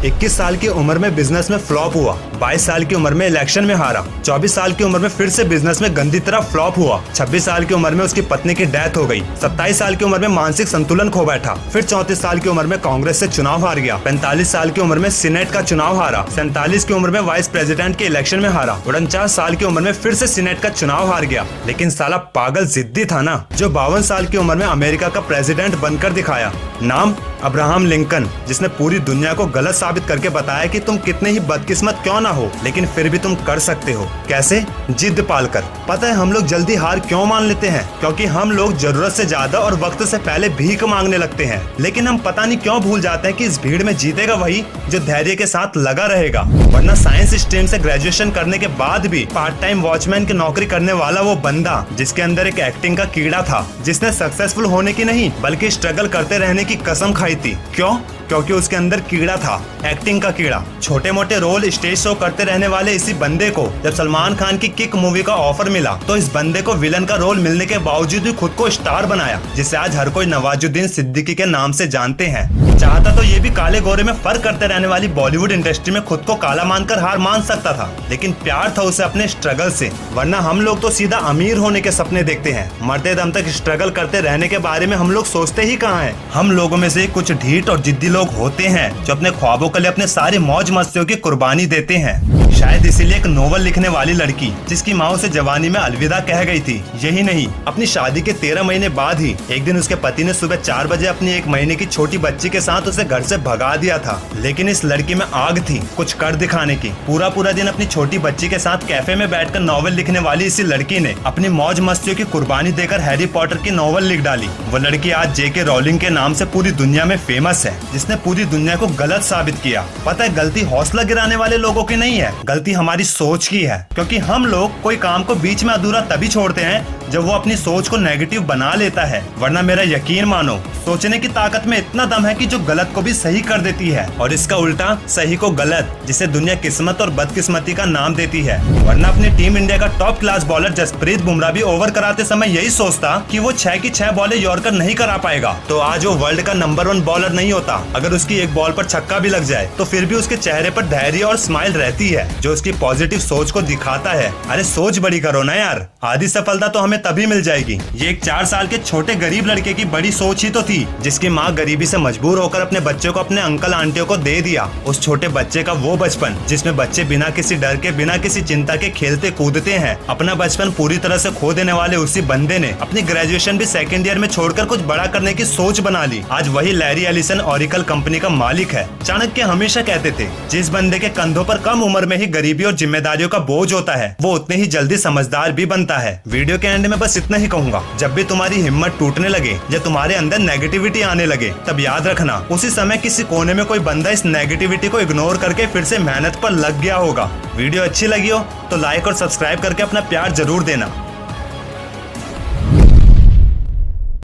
21 साल की उम्र में बिजनेस में फ्लॉप हुआ, 22 साल की उम्र में इलेक्शन में हारा, 24 साल की उम्र में फिर से बिजनेस में गंदी तरह फ्लॉप हुआ, 26 साल की उम्र में उसकी पत्नी की डेथ हो गई, 27 साल की उम्र में मानसिक संतुलन खो बैठा, फिर 34 साल की उम्र में कांग्रेस से चुनाव हार गया, 45 साल की उम्र में सीनेट का चुनाव हारा, 47 की उम्र में वाइस प्रेसिडेंट के इलेक्शन में हारा, 49 साल की उम्र में फिर से सीनेट का चुनाव हार गया। लेकिन साला पागल जिद्दी था ना, जो 52 साल की उम्र में अमेरिका का प्रेसिडेंट बनकर दिखाया। नाम अब्राहम लिंकन, जिसने पूरी दुनिया को गलत साबित करके बताया कि तुम कितने ही बदकिस्मत क्यों ना हो, लेकिन फिर भी तुम कर सकते हो। कैसे? जिद पालकर। पता है हम लोग जल्दी हार क्यों मान लेते हैं? क्योंकि हम लोग जरूरत से ज्यादा और वक्त से पहले भीख मांगने लगते हैं। लेकिन हम पता नहीं क्यों भूल जाते हैं कि इस भीड़ में जीतेगा वही जो धैर्य के साथ लगा रहेगा। वरना साइंस स्ट्रीम से ग्रेजुएशन करने के बाद भी पार्ट टाइम वॉचमैन की नौकरी करने वाला वो बंदा, जिसके अंदर एक एक्टिंग का कीड़ा था, जिसने सक्सेसफुल होने की नहीं बल्कि स्ट्रगल करते रहने की कसम खाई थी। क्यों? क्योंकि उसके अंदर कीड़ा था, एक्टिंग का कीड़ा। छोटे मोटे रोल स्टेज शो करते रहने वाले इसी बंदे को जब सलमान खान की किक मूवी का ऑफर मिला तो इस बंदे को विलन का रोल मिलने के बावजूद भी खुद को स्टार बनाया, जिसे आज हर कोई नवाजुद्दीन सिद्दीकी के नाम से जानते हैं। चाहता तो ये भी काले गोरे में फर्क करते रहने वाली बॉलीवुड इंडस्ट्री में खुद को काला मानकर हार मान सकता था, लेकिन प्यार था उसे अपने स्ट्रगल से। वरना हम लोग तो सीधा अमीर होने के सपने देखते हैं, मरते दम तक स्ट्रगल करते रहने के बारे में हम लोग सोचते ही कहाँ हैं। हम लोगों में से कुछ ढीठ और जिद्दी लोग होते हैं जो अपने ख्वाबों के लिए अपने सारे मौज मस्तियों की कुर्बानी देते हैं। शायद इसीलिए एक नोवेल लिखने वाली लड़की जिसकी माँ उसे जवानी में अलविदा कह गई थी, यही नहीं अपनी शादी के 13 महीने बाद ही एक दिन उसके पति ने सुबह 4 बजे अपनी 1 महीने की छोटी बच्ची के साथ उसे घर से भगा दिया था। लेकिन इस लड़की में आग थी कुछ कर दिखाने की। पूरा दिन अपनी छोटी बच्ची के साथ कैफे में बैठकर नॉवेल लिखने वाली इसी लड़की ने अपनी मौज मस्तियों की कुर्बानी देकर हैरी पॉटर की नॉवेल लिख डाली। वो लड़की आज जेके रोलिंग के नाम से पूरी दुनिया में फेमस है, जिसने पूरी दुनिया को गलत साबित किया। पता है गलती हौसला गिराने वाले लोगों की नहीं है, गलती हमारी सोच की है। क्योंकि हम लोग कोई काम को बीच में अधूरा तभी छोड़ते हैं जब वो अपनी सोच को नेगेटिव बना लेता है। वरना मेरा यकीन मानो, सोचने की ताकत में इतना दम है कि जो गलत को भी सही कर देती है, और इसका उल्टा सही को गलत, जिसे दुनिया किस्मत और बदकिस्मती का नाम देती है। वरना अपनी टीम इंडिया का top class bowler Jasprit Bumrah भी ओवर कराते समय यही सोचता कि वो 6 की 6 बॉलें यॉर्कर नहीं करा पाएगा तो आज वो वर्ल्ड का नंबर 1 बॉलर नहीं होता। अगर उसकी एक बॉल पर छक्का भी लग जाए तो फिर भी उसके चेहरे पर धैर्य और स्माइल रहती है, जो उसकी पॉजिटिव सोच को दिखाता है। अरे सोच बड़ी करो ना यार, आधी सफलता तो हमें तभी मिल जाएगी। ये एक 4 साल के छोटे गरीब लड़के की बड़ी सोच ही तो थी, जिसकी माँ गरीबी से मजबूर होकर अपने बच्चे को अपने अंकल आंटियों को दे दिया। उस छोटे बच्चे का वो बचपन जिसमें बच्चे बिना किसी डर के बिना किसी चिंता के खेलते कूदते हैं, अपना बचपन पूरी तरह से खो देने वाले उसी बंदे ने अपनी ग्रेजुएशन भी सेकेंड ईयर में छोड़कर कुछ बड़ा करने की सोच बना ली। आज वही लैरी एलिसन ओरेकल कंपनी का मालिक है। चाणक्य हमेशा कहते थे जिस बंदे के कंधों पर कम उम्र में ही गरीबी और जिम्मेदारियों का बोझ होता है वो उतने ही जल्दी समझदार भी बनता है। वीडियो के एंड में बस इतना ही कहूंगा, जब भी तुम्हारी हिम्मत टूटने लगे या तुम्हारे अंदर नेगेटिविटी आने लगे तब याद रखना उसी समय किसी कोने में कोई बंदा इस नेगेटिविटी को इग्नोर करके फिर से मेहनत पर लग गया होगा। वीडियो अच्छी लगी हो तो लाइक और सब्सक्राइब करके अपना प्यार जरूर देना।